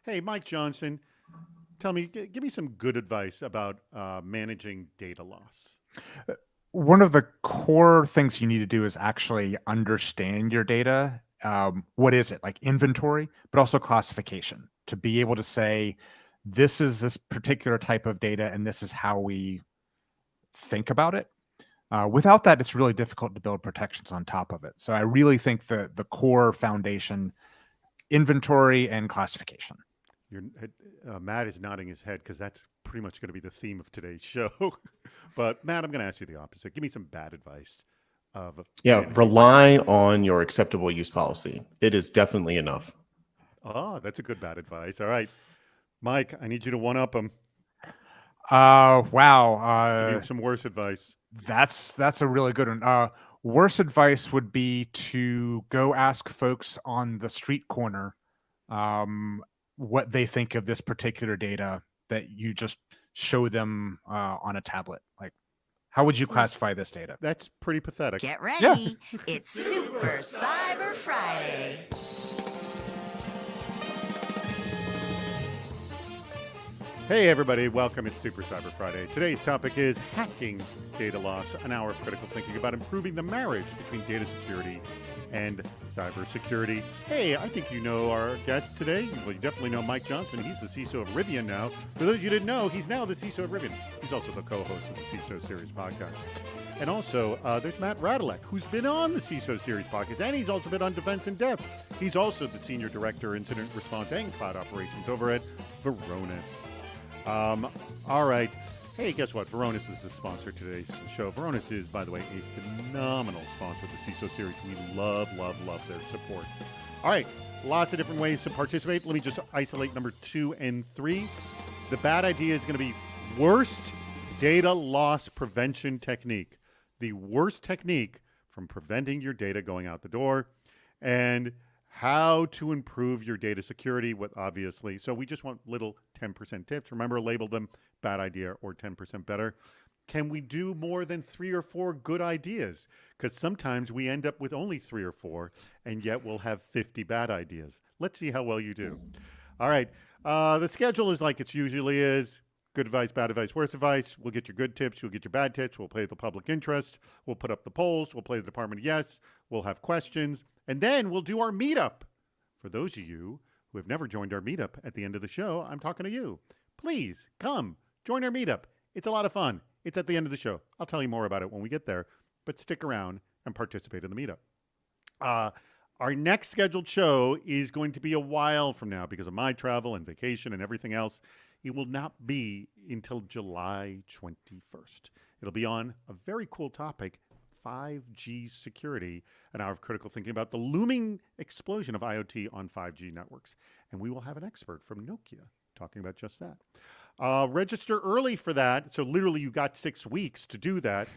Hey, Mike Johnson, tell me, give me some good advice about managing data loss. One of the core things you need to do is actually understand your data. What is it? Like inventory, but also classification to be able to say, this is this particular type of data and this is how we think about it. Without that, it's really difficult to build protections on top of it. So I really think the core foundation, inventory and classification. Matt is nodding his head because that's pretty much going to be the theme of today's show. But Matt, I'm going to ask you the opposite. Give me some bad advice of Yeah, managing data. rely on your acceptable use policy. It is definitely enough. Oh, that's a good bad advice. All right, Mike, I need you to one up him. Wow. Give me some worse advice. That's a really good one. Worst advice would be to go ask folks on the street corner what they think of this particular data that you just show them on a tablet. Like, how would you Well, classify this data? that's pretty pathetic. Get Yeah. ready. It's Super Cyber Friday. Hey, everybody, welcome. It's Super Cyber Friday. Today's topic is hacking data loss, an hour of critical thinking about improving the marriage between data security and cybersecurity. Hey, I think you know our guest today. Well, you definitely know Mike Johnson. He's the CISO of Rivian now. For those of you who didn't know, he's now the CISO of Rivian. He's also the co-host of the CISO Series podcast. And also, there's Matt Radilek, who's been on the CISO Series podcast, and he's also been on Defense in Depth. He's also the Senior Director, Incident Response and Cloud Operations over at Varonis. All right. Hey, guess what? Varonis is the sponsor of today's show. Varonis is, by the way, a phenomenal sponsor of the CISO series. We love their support. All right. Lots of different ways to participate. Let me just isolate number 2 and 3. The bad idea is going to be worst data loss prevention technique. The worst technique from preventing your data going out the door, and how to improve your data security with obviously. So we just want little 10% tips. Remember, label them bad idea or 10% better. Can we do more than 3 or 4 good ideas? Because sometimes we end up with only 3 or 4, and yet we'll have 50 bad ideas. Let's see how well you do. All right. The schedule is like it usually is. Good advice, bad advice, worse advice. We'll get your good tips. You'll get your bad tips. We'll play the public interest. We'll put up the polls. We'll play the Department of Yes. We'll have questions. And then we'll do our meetup. For those of you who have never joined our meetup at the end of the show, I'm talking to you. Please come join our meetup. It's a lot of fun. It's at the end of the show. I'll tell you more about it when we get there, but stick around and participate in the meetup. Our next scheduled show is going to be a while from now because of my travel and vacation and everything else. It will not be until July 21st. It'll be on a very cool topic, 5G security, an hour of critical thinking about the looming explosion of IoT on 5G networks. And we will have an expert from Nokia talking about just that. Register early for that. So literally you got 6 weeks to do that.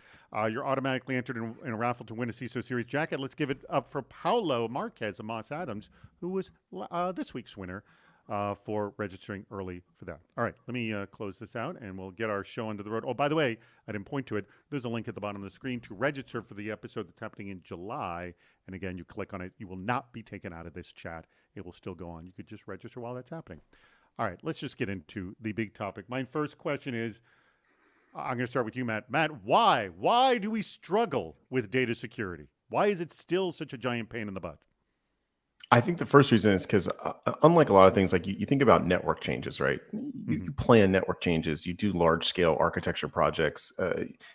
You're automatically entered in a raffle to win a CISO Series jacket. Let's give it up for Paulo Marquez of Moss Adams, who was this week's winner for registering early for that. All right, let me close this out and we'll get our show under the road. Oh, by the way, I didn't point to it. There's a link at the bottom of the screen to register for the episode that's happening in July. And again, you click on it. You will not be taken out of this chat. It will still go on. You could just register while that's happening. All right, let's just get into the big topic. My first question is, I'm going to start with you, Matt. Matt, why? Why do we struggle with data security? Why is it still such a giant pain in the butt? I think the first reason is because unlike a lot of things, like you think about network changes, right? You plan network changes, you do large scale architecture projects.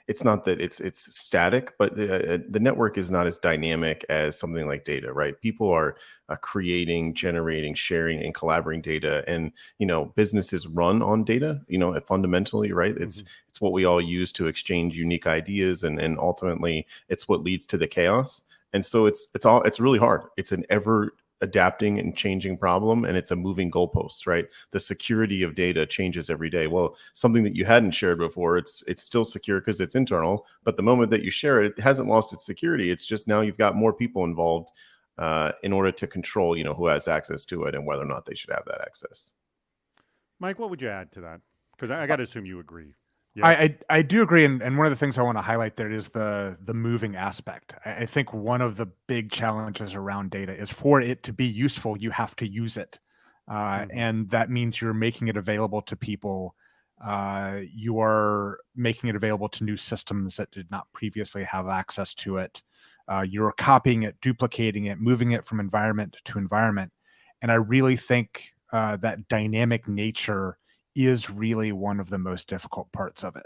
It's not that it's static, but the network is not as dynamic as something like data, right? People are creating, generating, sharing, and collaborating data, and businesses run on data. Fundamentally, right? It's what we all use to exchange unique ideas, and ultimately, it's what leads to the chaos. And so it's really hard. It's an ever adapting and changing problem, and it's a moving goalpost, right? The security of data changes every day. Well, something that you hadn't shared before, it's still secure because it's internal, but the moment that you share it, it hasn't lost its security. It's just now you've got more people involved in order to control, who has access to it and whether or not they should have that access. Mike, what would you add to that? Because I got to assume you agree. Yes. I do agree, and one of the things I want to highlight there is the moving aspect. I think one of the big challenges around data is for it to be useful, you have to use it. And that means you're making it available to people. You are making it available to new systems that did not previously have access to it. You're copying it, duplicating it, moving it from environment to environment. And I really think that dynamic nature is really one of the most difficult parts of it.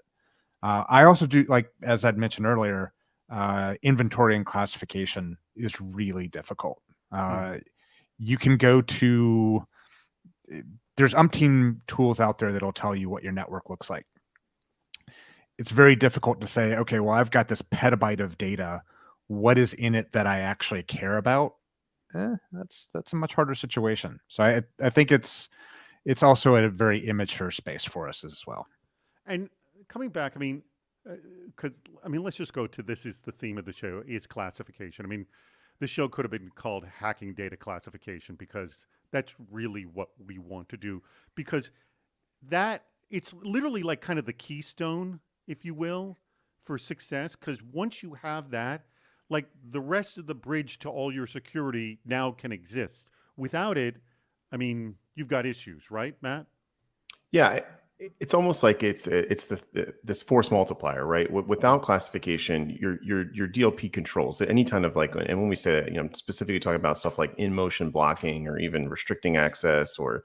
I also do, like, as I'd mentioned earlier, inventory and classification is really difficult. You can go to, there's umpteen tools out there that'll tell you what your network looks like. It's very difficult to say, okay, well, I've got this petabyte of data. What is in it that I actually care about? That's a much harder situation. So I think it's also a very immature space for us as well. And coming back, I mean, let's just go to, this is the theme of the show, is classification. I mean, this show could have been called Hacking Data Classification, because that's really what we want to do, because it's literally like kind of the keystone, if you will, for success. Because once you have that, like, the rest of the bridge to all your security now can exist. Without it, I mean, you've got issues, right, Matt? Yeah, it's almost like it's this force multiplier, right? Without classification, your DLP controls at any kind of, like, and when we say that, I'm specifically talking about stuff like in motion blocking, or even restricting access, or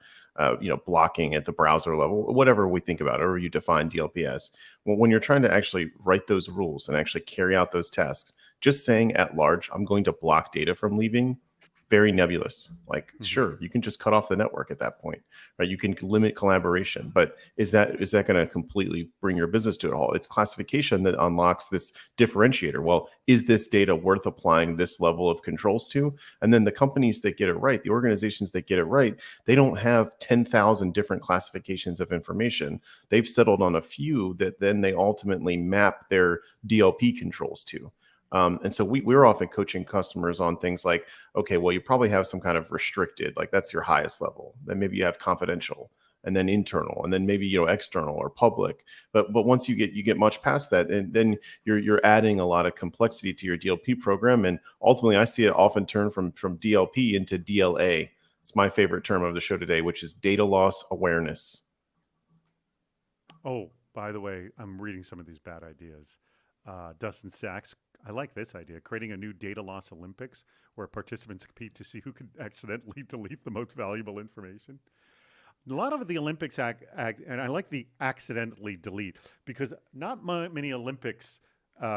blocking at the browser level, whatever we think about, or you define DLP as. When you're trying to actually write those rules and actually carry out those tasks, just saying at large, I'm going to block data from leaving, very nebulous. Like, sure, you can just cut off the network at that point, right? You can limit collaboration, but is that going to completely bring your business to a halt? It's classification that unlocks this differentiator. Well, is this data worth applying this level of controls to? And then the companies that get it right, the organizations that get it right, they don't have 10,000 different classifications of information. They've settled on a few that then they ultimately map their DLP controls to. And so we're often coaching customers on things like, okay, well, you probably have some kind of restricted, like, that's your highest level. Then maybe you have confidential, and then internal, and then maybe, external or public. But once you get much past that, and then you're adding a lot of complexity to your DLP program. And ultimately, I see it often turn from DLP into DLA. It's my favorite term of the show today, which is data loss awareness. Oh, by the way, I'm reading some of these bad ideas. Dustin Sachs, I like this idea, creating a new data loss Olympics where participants compete to see who can accidentally delete the most valuable information. A lot of the Olympics and I like the accidentally delete, because not many Olympics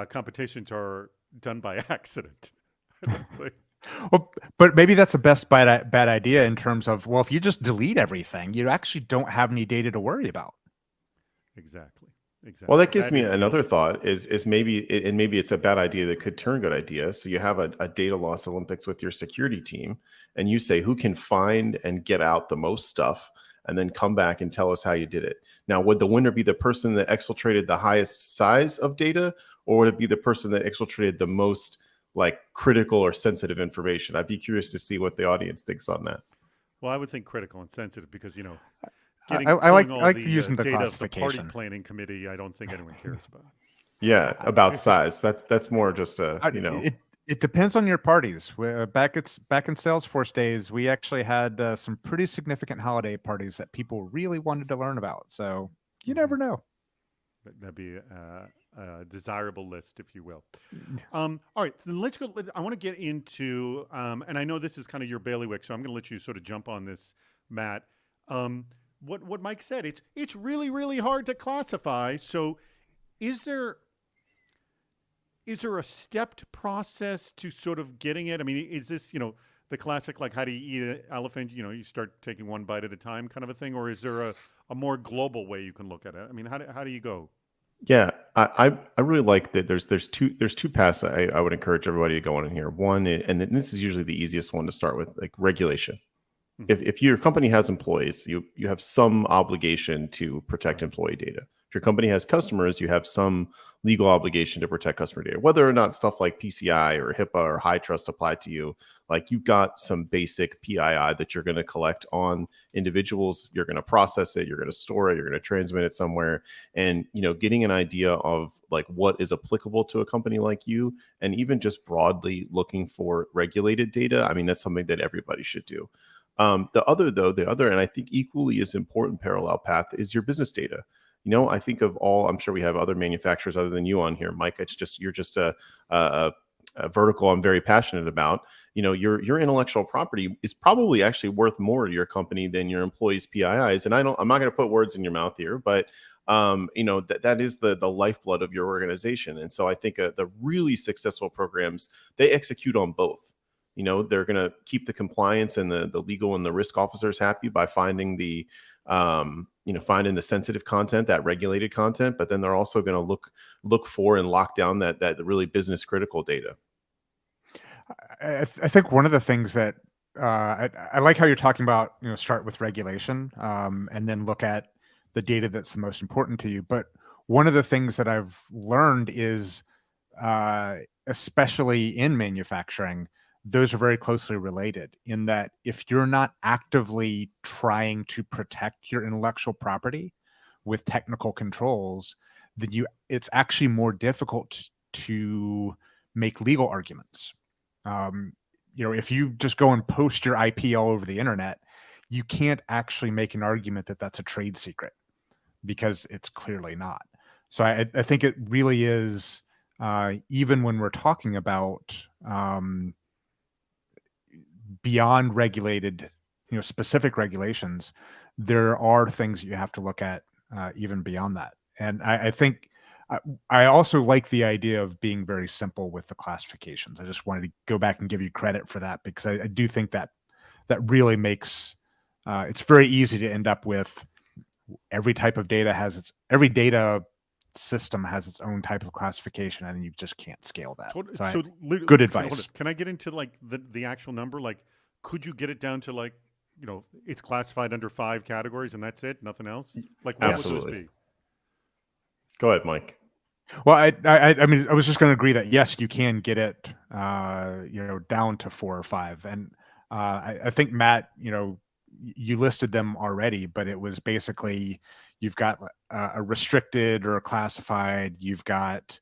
competitions are done by accident. Well, but maybe that's the best bad idea in terms of, well, if you just delete everything, you actually don't have any data to worry about. Exactly. Well, that gives me another thought is maybe it's a bad idea that could turn good idea. So you have a data loss Olympics with your security team, and you say who can find and get out the most stuff, and then come back and tell us how you did it. Now, would the winner be the person that exfiltrated the highest size of data, or would it be the person that exfiltrated the most, like, critical or sensitive information? I'd be curious to see what the audience thinks on that. Well, I would think critical and sensitive, because I like using the data classification. of the party planning committee, I don't think anyone cares about. Yeah, about size. That's more just It depends on your parties. Back in Salesforce days, we actually had some pretty significant holiday parties that people really wanted to learn about. So you never know. That'd be a desirable list, if you will. All right, so let's go. I want to get into, and I know this is kind of your bailiwick, so I'm going to let you sort of jump on this, Matt. What Mike said, it's really, really hard to classify. So is there a stepped process to sort of getting it? I mean, is this, the classic, like, how do you eat an elephant? You start taking one bite at a time kind of a thing, or is there a more global way you can look at it? I mean, how do you go? Yeah, I really like that. There's two paths I would encourage everybody to go on in here. One, and this is usually the easiest one to start with, like regulation. If your company has employees, you have some obligation to protect employee data. If your company has customers, you have some legal obligation to protect customer data. Whether or not stuff like PCI or HIPAA or high trust apply to you, like, you've got some basic PII that you're going to collect on individuals. You're going to process it, you're going to store it, you're going to transmit it somewhere. And getting an idea of, like, what is applicable to a company like you, and even just broadly looking for regulated data. I mean, that's something that everybody should do. The other, and I think equally as important parallel path is your business data. I think of all. I'm sure we have other manufacturers other than you on here, Mike. You're just a vertical I'm very passionate about. Your intellectual property is probably actually worth more to your company than your employees' PIIs. And I'm not going to put words in your mouth here, but that is the lifeblood of your organization. And so I think the really successful programs, they execute on both. They're going to keep the compliance and the legal and the risk officers happy by finding the finding the sensitive content, that regulated content, but then they're also going to look for and lock down that really business critical data. I think one of the things that I like how you're talking about, start with regulation and then look at the data that's the most important to you. But one of the things that I've learned is, especially in manufacturing, those are very closely related in that if you're not actively trying to protect your intellectual property with technical controls, then it's actually more difficult to make legal arguments. If you just go and post your IP all over the internet, you can't actually make an argument that that's a trade secret because it's clearly not. So I think it really is, even when we're talking about beyond regulated, specific regulations, there are things that you have to look at even beyond that. And I think I also like the idea of being very simple with the classifications. I just wanted to go back and give you credit for that because I do think that really makes it's very easy to end up with every type of data every data system has its own type of classification, and you just can't scale that. So good advice. Can I get into like the actual number? Like, could you get it down to like, it's classified under 5 categories and that's it, nothing else? Like, what would those be? Go ahead, Mike. Well, I mean, I was just going to agree that yes, you can get it, down to 4 or 5, and I think Matt, you listed them already, but it was basically you've got a restricted or a classified, you've got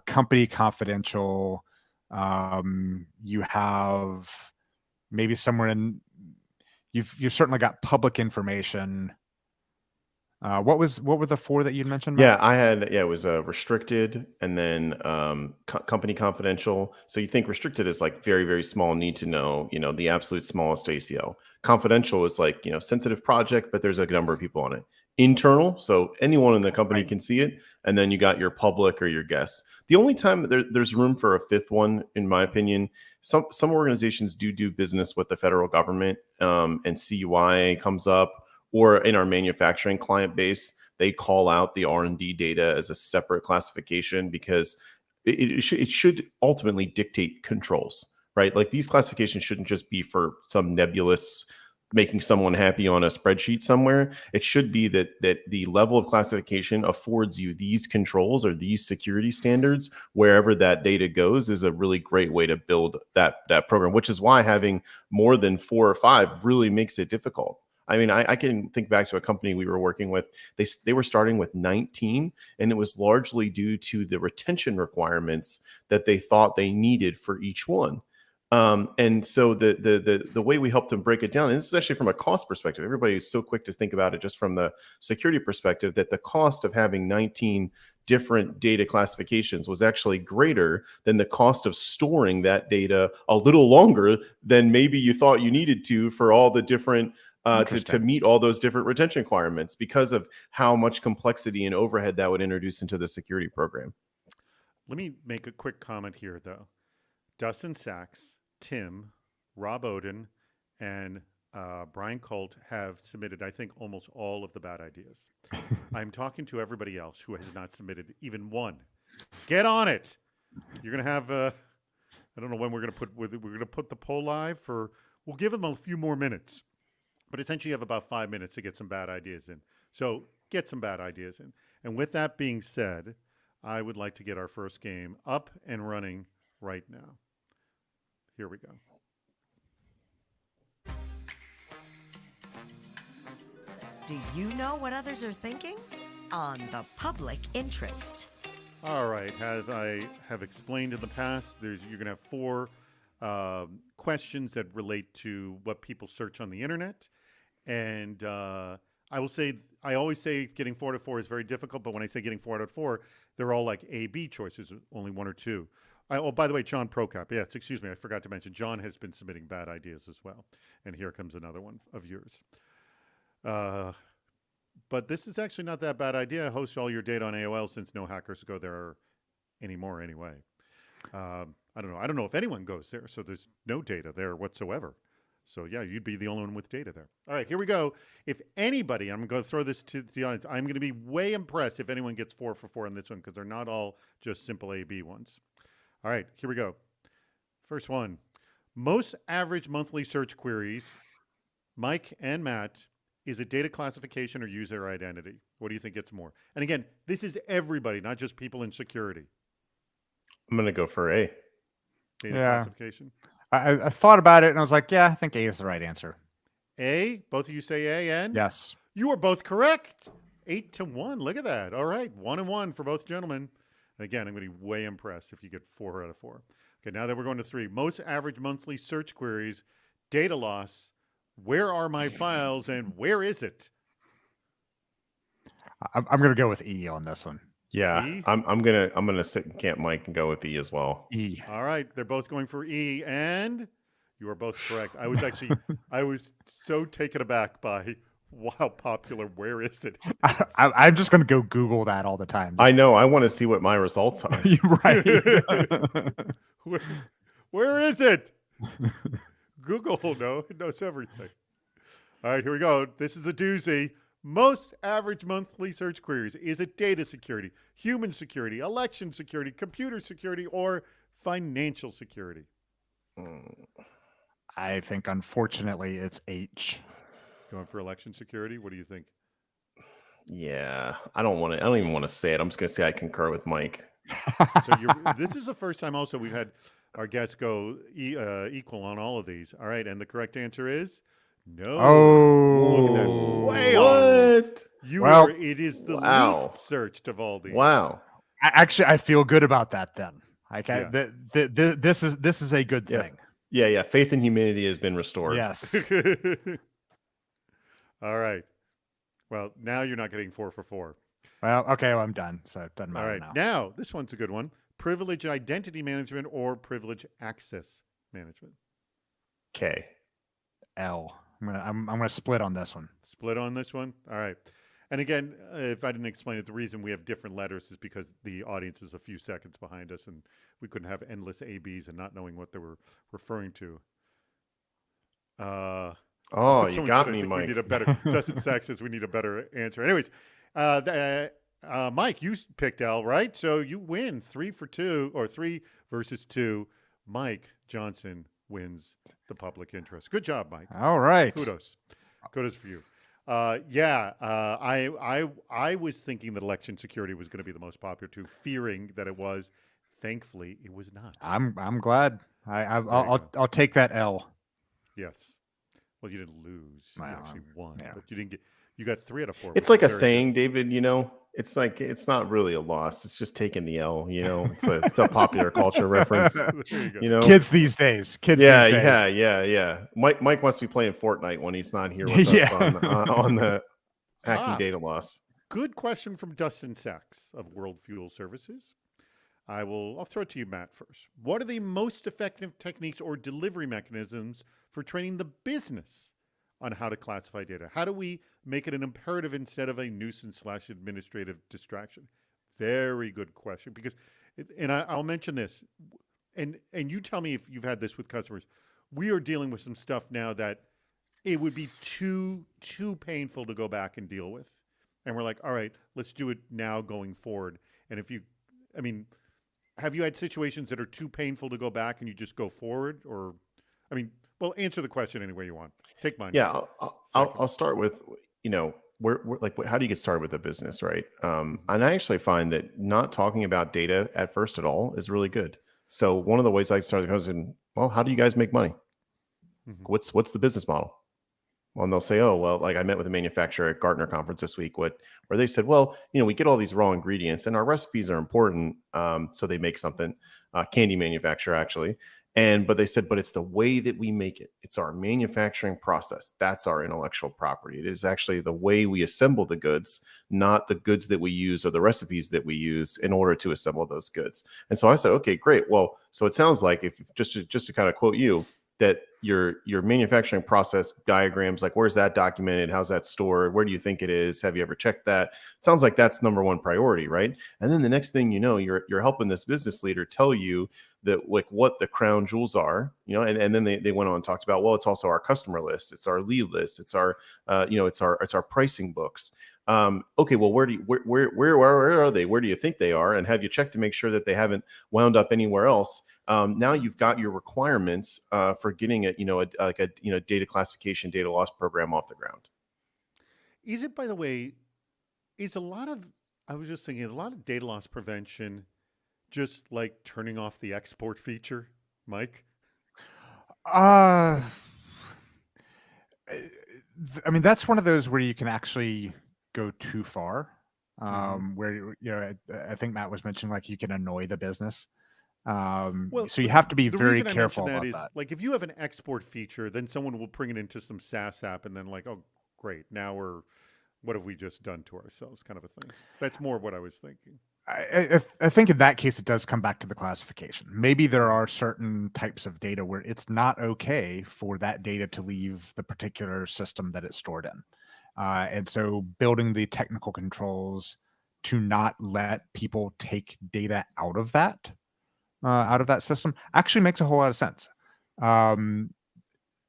company confidential, you have maybe somewhere in you've certainly got public information. What were the 4 that you mentioned, Matt? It was restricted and then company confidential. So you think restricted is like very, very small, need to know, the absolute smallest ACL. Confidential is like, sensitive project, but there's a number of people on it. Internal, so anyone in the company can see it. And then you got your public or your guests. The only time there's room for a 5th one, in my opinion, some organizations do business with the federal government, and CUI comes up. Or in our manufacturing client base, they call out the R&D data as a separate classification because it should ultimately dictate controls, right? Like these classifications shouldn't just be for some nebulous making someone happy on a spreadsheet somewhere. It should be that the level of classification affords you these controls or these security standards wherever that data goes is a really great way to build that program, which is why having more than 4 or 5 really makes it difficult. I mean, I can think back to a company we were working with. They were starting with 19, and it was largely due to the retention requirements that they thought they needed for each one. And so the way we helped them break it down, and this is actually from a cost perspective. Everybody is so quick to think about it just from the security perspective that the cost of having 19 different data classifications was actually greater than the cost of storing that data a little longer than maybe you thought you needed to for all the different to meet all those different retention requirements because of how much complexity and overhead that would introduce into the security program. Let me make a quick comment here, though. Dustin Sachs, Tim, Rob Oden, and Brian Colt have submitted, I think, almost all of the bad ideas. I'm talking to everybody else who has not submitted even one. Get on it. You're going to have, I don't know when we're going to put the poll live we'll give them a few more minutes. But essentially, you have about 5 minutes to get some bad ideas in. So get some bad ideas in. And with that being said, I would like to get our first game up and running right now. Here we go. Do you know what others are thinking? On the public interest. All right. As I have explained in the past, you're going to have 4 questions that relate to what people search on the internet. And I always say getting 4 out of 4 is very difficult. But when I say getting 4 out of 4, they're all like A/B choices, only 1 or 2. Oh, by the way, John Prokop. Yes, excuse me. I forgot to mention John has been submitting bad ideas as well. And here comes another one of yours. But this is actually not that bad idea. Host all your data on AOL since no hackers go there anymore anyway. I don't know. I don't know if anyone goes there. So there's no data there whatsoever. So yeah, you'd be the only one with data there. All right, here we go. If anybody, I'm going to throw this to the audience. I'm going to be way impressed if anyone gets 4 for 4 on this one because they're not all just simple A/B ones. All right, here we go. First one. Most average monthly search queries, Mike and Matt, is it data classification or user identity? What do you think gets more? And again, this is everybody, not just people in security. I'm going to go for A. Data classification. I thought about it and I was like, yeah, I think A is the right answer. A? Both of you say A and? Yes. You are both correct. 8-1. Look at that. All right. 1-1 for both gentlemen. Again, I'm going to be way impressed if you get 4 out of 4. Okay, now that we're going to 3. Most average monthly search queries, data loss, where are my files and where is it? I'm going to go with E on this one. Yeah, E? I'm gonna sit in Camp Mike and go with E as well. E. All right, they're both going for E, and you are both correct. I was so taken aback by how popular. Where is it? I'm just going to go Google that all the time. I know. I want to see what my results are. Right. Where is it? Google, no, it knows everything. All right, here we go. This is a doozy. Most average monthly search queries. Is it data security, human security, election security, computer security, or financial security? I think, unfortunately, it's H. Going for election security? What do you think? Yeah, I don't even want to say it. I'm just going to say I concur with Mike. So this is the first time also we've had our guests go equal on all of these. All right, and the correct answer is no. Oh, look at that! Way What? off. It is the least searched of all these. Wow. I feel good about that then. Like Yeah. this is a good thing. Yeah. Faith in humanity has been restored. Yes. All right. Well, now you're not getting 4 for 4. Well, okay, I'm done. So it doesn't All matter right. now. Now, this one's a good one. Privilege identity management or privilege access management? K. L. I'm gonna split on this one. Split on this one? All right. And again, if I didn't explain it, the reason we have different letters is because the audience is a few seconds behind us and we couldn't have endless ABs and not knowing what they were referring to. Oh, you got me, Mike. We need a better, Dustin Sachs says we need a better answer. Anyways, Mike, you picked L, right? So you win 3 for 2 or 3 versus 2. Mike Johnson wins the public interest. Good job, Mike. All right. Kudos for you. I was thinking that election security was going to be the most popular too, fearing that it was. Thankfully, it was not. I'm glad. I'll take that L. Yes. Well, you didn't lose. You Wow. actually won, Yeah. but you didn't get. You got 3 out of 4. It's like a saying, David. You know, it's like it's not really a loss. It's just taking the L. You know, it's a popular culture reference. There you go. You know, Kids these days. Yeah. Mike must be playing Fortnite when he's not here with us on the hacking data loss. Good question from Dustin Sachs of World Fuel Services. I'll throw it to you, Matt, first. What are the most effective techniques or delivery mechanisms for training the business on how to classify data? How do we make it an imperative instead of a nuisance/administrative distraction? Very good question. Because, I'll mention this, and you tell me if you've had this with customers. We are dealing with some stuff now that it would be too painful to go back and deal with. And we're like, all right, let's do it now going forward. And have you had situations that are too painful to go back and you just go forward? Or, well, answer the question any way you want. Take mine. Yeah, I'll start with, we're like, how do you get started with a business, right? And I actually find that not talking about data at first at all is really good. So one of the ways I started goes in, well, how do you guys make money? Mm-hmm. What's the business model? Well, and they'll say, oh, well, like I met with a manufacturer at Gartner conference this week, where they said, well, we get all these raw ingredients and our recipes are important. So they make something, candy manufacturer actually. But they said, but it's the way that we make it. It's our manufacturing process. That's our intellectual property. It is actually the way we assemble the goods, not the goods that we use or the recipes that we use in order to assemble those goods. And so I said, okay, great. Well, so it sounds like, if just to kind of quote you, that your manufacturing process diagrams, like where's that documented? How's that stored? Where do you think it is? Have you ever checked that? It sounds like that's number one priority, right? And then the next thing you know, you're helping this business leader tell you that, like, what the crown jewels are, and then they went on and talked about, well, it's also our customer list, it's our lead list, it's our it's our pricing books. Okay, well, where are they? Where do you think they are? And have you checked to make sure that they haven't wound up anywhere else? Now you've got your requirements for getting a data classification, data loss program off the ground. Is it, by the way, I was just thinking, a lot of data loss prevention just like turning off the export feature, Mike? I mean, that's one of those where you can actually go too far. Where I think Matt was mentioning, like, you can annoy the business. So you have to be very careful about that. Like, if you have an export feature, then someone will bring it into some SaaS app, and then, like, oh, great, now what have we just done to ourselves, kind of a thing. That's more what I was thinking. I think in that case, it does come back to the classification. Maybe there are certain types of data where it's not okay for that data to leave the particular system that it's stored in. And so building the technical controls to not let people take data out of that system actually makes a whole lot of sense. And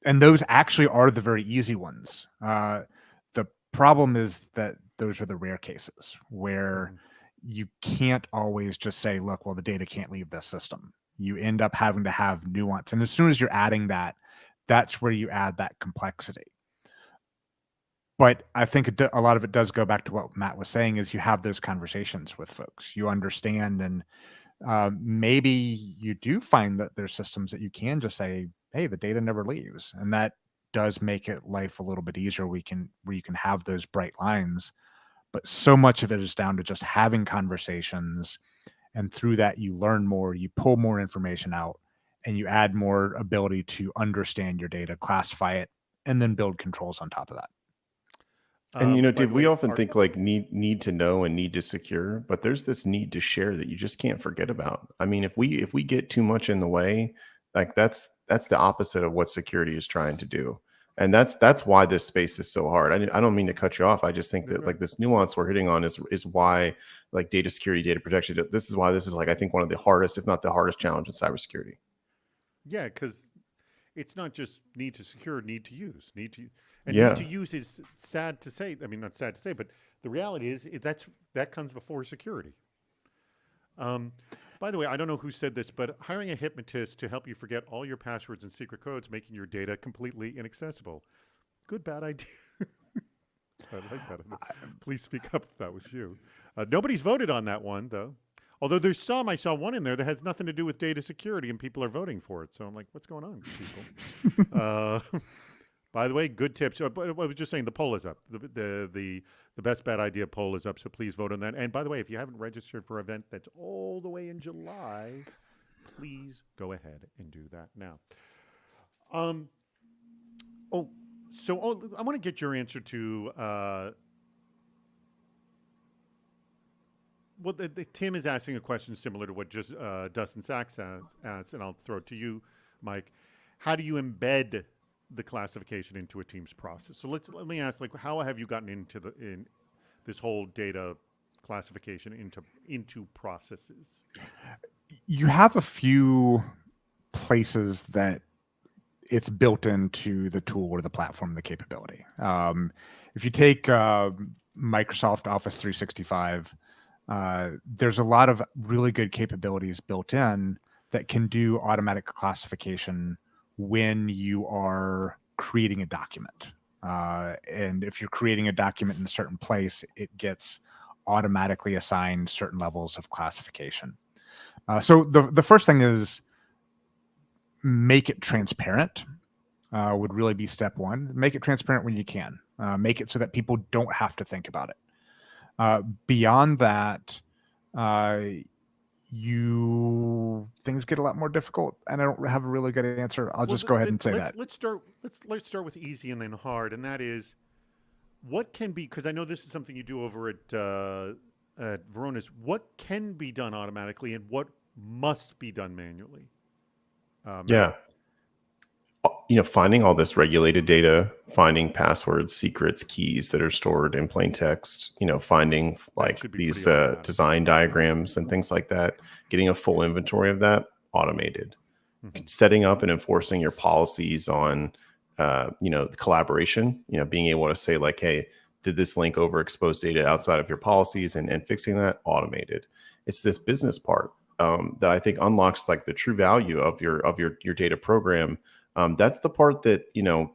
those actually are the very easy ones. The problem is that those are the rare cases where you can't always just say, look, well, the data can't leave this system. You end up having to have nuance. And as soon as you're adding that, that's where you add that complexity. But I think a lot of it does go back to what Matt was saying, is you have those conversations with folks. You understand, and maybe you do find that there's systems that you can just say, hey, the data never leaves. And that does make it life a little bit easier. Where you can have those bright lines. But so much of it is down to just having conversations. And through that, you learn more, you pull more information out, and you add more ability to understand your data, classify it, and then build controls on top of that. And Dave, we often think like need to know and need to secure, but there's this need to share that you just can't forget about. I mean, if we get too much in the way, like that's the opposite of what security is trying to do. And that's why this space is so hard. I don't mean to cut you off. I just think that like this nuance we're hitting on is why, like, data security, data protection, this is why this is, like, I think one of the hardest, if not the hardest, challenge in cybersecurity. Yeah, because it's not just need to secure, need to use, need to use is sad to say. I mean, not sad to say, but the reality is that comes before security. By the way, I don't know who said this, but hiring a hypnotist to help you forget all your passwords and secret codes, making your data completely inaccessible. Good, bad idea. I like that. Please speak up if that was you. Nobody's voted on that one, though. Although I saw one in there that has nothing to do with data security, and people are voting for it. So I'm like, what's going on, people? By the way, good tips. I was just saying the poll is up. The best bad idea poll is up, so please vote on that. And by the way, if you haven't registered for an event that's all the way in July, please go ahead and do that now. I want to get your answer to Tim is asking a question similar to what just Dustin Sachs asked, and I'll throw it to you, Mike. How do you embed the classification into a team's process? So let me ask, like, how have you gotten into this whole data classification into processes? You have a few places that it's built into the tool or the platform, the capability. If you take Microsoft Office 365, there's a lot of really good capabilities built in that can do automatic classification when you are creating a document. And if you're creating a document in a certain place, it gets automatically assigned certain levels of classification. So the first thing is make it transparent, would really be step one. Make it transparent when you can. Make it so that people don't have to think about it. Beyond that, things get a lot more difficult, and I don't have a really good answer. I'll just go ahead and say that. Let's start with easy and then hard, and that is what can be, because I know this is something you do over at Varonis. What can be done automatically, and what must be done manually? Yeah. Finding all this regulated data, finding passwords, secrets, keys that are stored in plain text, finding like these design diagrams and things like that, getting a full inventory of that, automated. Mm-hmm. Setting up and enforcing your policies on, the collaboration, being able to say like, hey, did this link overexpose data outside of your policies, and fixing that, automated. It's this business part that I think unlocks like the true value of your data program. That's the part that,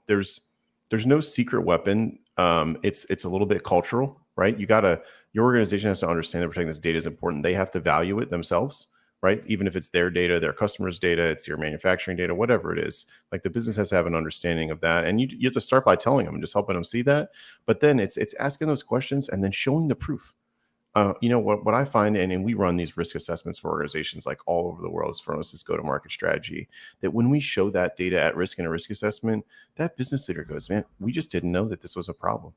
there's no secret weapon. It's a little bit cultural, right? Your organization has to understand that protecting this data is important. They have to value it themselves, right? Even if it's their data, their customers' data, it's your manufacturing data, whatever it is, like the business has to have an understanding of that. And you have to start by telling them and just helping them see that. But then it's asking those questions and then showing the proof. What I find, and we run these risk assessments for organizations like all over the world as far as this go-to-market strategy, that when we show that data at risk in a risk assessment, that business leader goes, man, we just didn't know that this was a problem.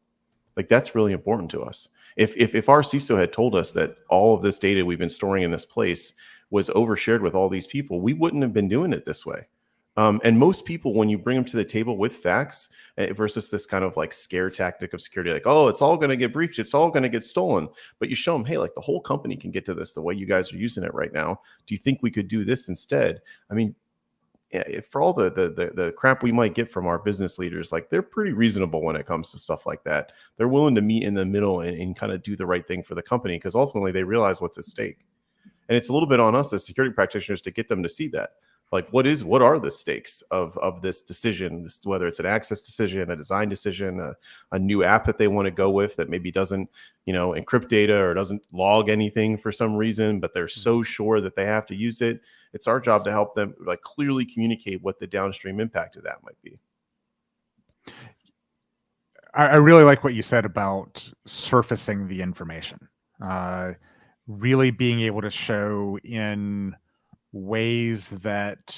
Like, that's really important to us. If our CISO had told us that all of this data we've been storing in this place was overshared with all these people, we wouldn't have been doing it this way. And most people, when you bring them to the table with facts versus this kind of like scare tactic of security, like, oh, it's all going to get breached, it's all going to get stolen. But you show them, hey, like the whole company can get to this the way you guys are using it right now. Do you think we could do this instead? I mean, for all the crap we might get from our business leaders, like they're pretty reasonable when it comes to stuff like that. They're willing to meet in the middle and kind of do the right thing for the company because ultimately they realize what's at stake. And it's a little bit on us as security practitioners to get them to see that. Like, what are the stakes of this decision, whether it's an access decision, a design decision, a new app that they want to go with that maybe doesn't, encrypt data or doesn't log anything for some reason, but they're so sure that they have to use it. It's our job to help them like clearly communicate what the downstream impact of that might be. I really like what you said about surfacing the information, really being able to show in ways that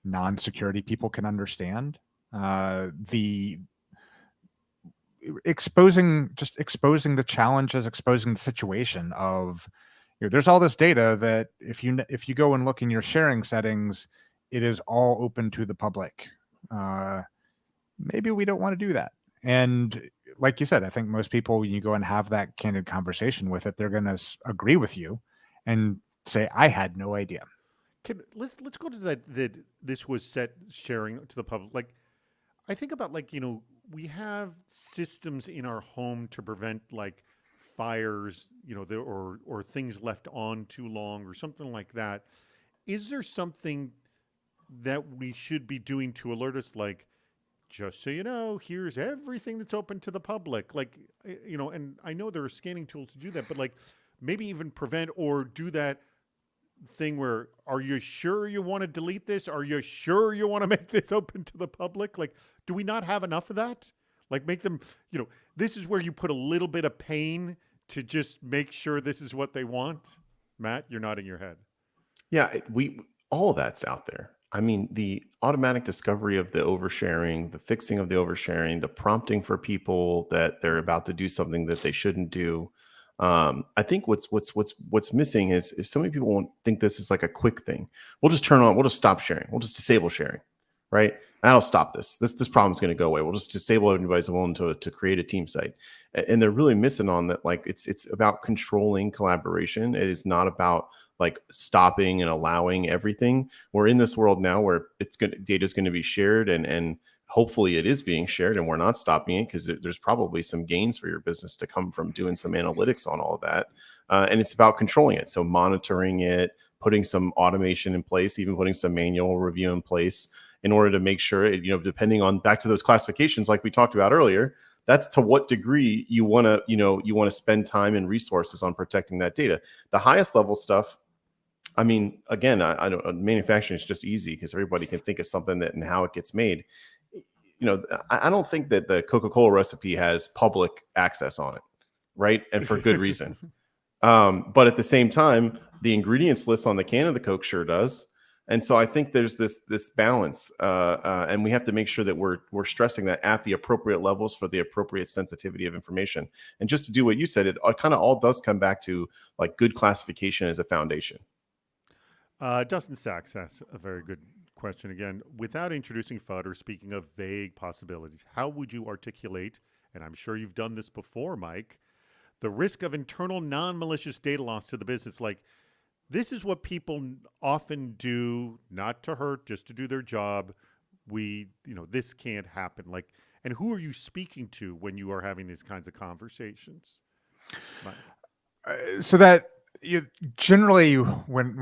non-security people can understand, exposing the challenges, exposing the situation of, there's all this data that if you go and look in your sharing settings, it is all open to the public. Maybe we don't want to do that. And like you said, I think most people, when you go and have that candid conversation with it, they're going to agree with you and say, I had no idea. Let's go to that this was set sharing to the public. Like, I think about we have systems in our home to prevent like fires, or things left on too long or something like that. Is there something that we should be doing to alert us? Like, just so you know, here's everything that's open to the public. Like, and I know there are scanning tools to do that, but like maybe even prevent or do that thing where, are you sure you want to delete this? Are you sure you want to make this open to the public? Like, do we not have enough of that? Like, make them, this is where you put a little bit of pain to just make sure this is what they want. Matt, you're nodding your head. Yeah, all of that's out there. I mean, the automatic discovery of the oversharing, the fixing of the oversharing, the prompting for people that they're about to do something that they shouldn't do. I think what's missing is, if so many people won't think this is like a quick thing, we'll just stop sharing. We'll just disable sharing, right? That'll stop this problem's going to go away. We'll just disable everybody's willing to create a team site. And they're really missing on that. Like, it's about controlling collaboration. It is not about like stopping and allowing everything. We're in this world now where data is going to be shared and hopefully it is being shared, and we're not stopping it because there's probably some gains for your business to come from doing some analytics on all of that. And it's about controlling it. So monitoring it, putting some automation in place, even putting some manual review in place in order to make sure, depending on back to those classifications, like we talked about earlier, that's to what degree you want to spend time and resources on protecting that data. The highest level stuff, I mean, again, I don't, manufacturing is just easy because everybody can think of something and how it gets made. I don't think that the Coca-Cola recipe has public access on it, right? And for good reason. But at the same time, The ingredients list on the can of the Coke sure does. And so I think there's this balance, and we have to make sure that we're stressing that at the appropriate levels for the appropriate sensitivity of information. And just to do what you said, it kind of all does come back to like good classification as a foundation. Dustin Sachs asks a very good question again. Without introducing FUD or speaking of vague possibilities, how would you articulate, and I'm sure you've done this before, Mike, the risk of internal non-malicious data loss to the business? Like, this is what people often do, not to hurt, just to do their job. This can't happen. Like, and who are you speaking to when you are having these kinds of conversations? So that generally, when